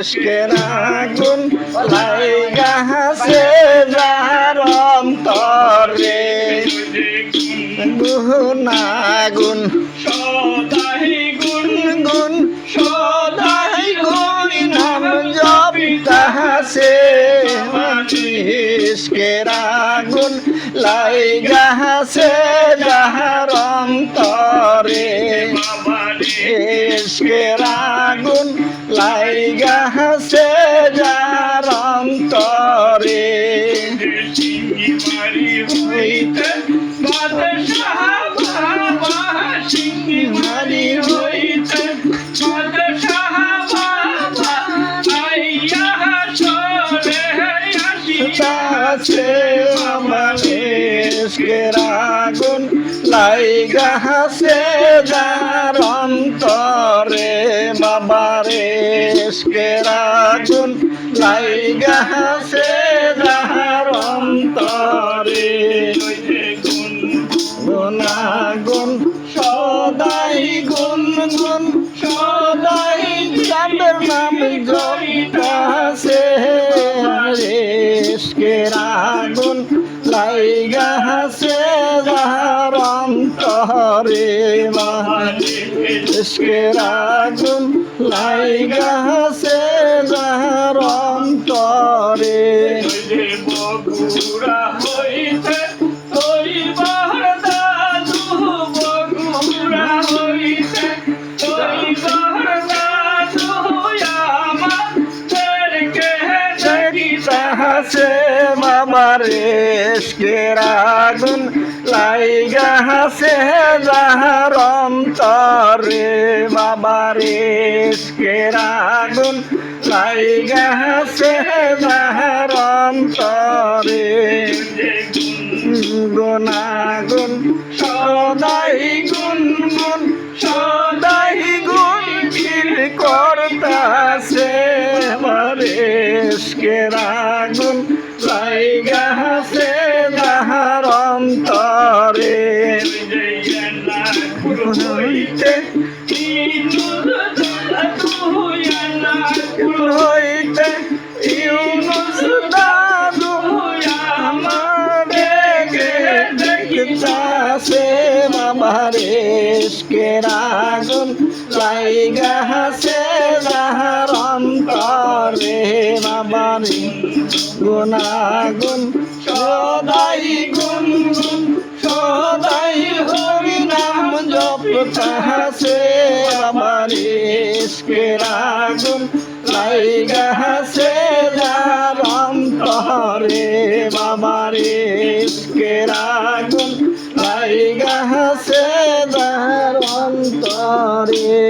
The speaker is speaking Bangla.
ইশকের আগুন লাইগাছে যার অন্তরে গুনাগুন সদাই গুণ গুন সদাই গুণ নাম জপিতাছে ইশকের আগুন লাইগাছে যার অন্তরে ইশকের আগুন লাইগাছে যার অন্তরে সিংহি হইতে বাদশাহ বাবা সিংহি হইতে বাদশাহ বাবা আইয়া চলে আসিয়াছে আমার ইশকের আগুন লাইগাছে যার অন্তরে বাবার ইশকের আগুন লাইগাছে যার অন্তরে গুনাগুন সদাই গুন গুন সদাই যাদের নাম জপিতাছে ইশকের আগুন লাইগাছে যার অন্তরে ইশকের আগুন লাইগাছে যার অন্তরে বগুড়া হইতে তৈবার দাদু বগুড়া হইতে তৈবার দাদু আমাদেরকে দেখিতাছে বাবার ইশকের আগুন লাইগাছে যার অন্তরে বাবার ইশকের আগুন লাইগাছে যার অন্তরে গুনাগুন সদাই গুন গুন সদাই গুন ফিল করতাছে আমার ইশকের আগুন লাইগাছে যার অন্তরে হইতে হইতে ইউনুস দাদু আমাদেরকে দেখিতাছে বাবার ইশকের আগুন লাইগাছে যার অন্তরে বাবার গুনাগুন সদাই গুন গুন সদাই হরি নাম জপতাছে আমার ইশকের আগুন লাইগাছে যার অন্তরে বাবার ইশকের আগুন লাইগাছে যার অন্তরে।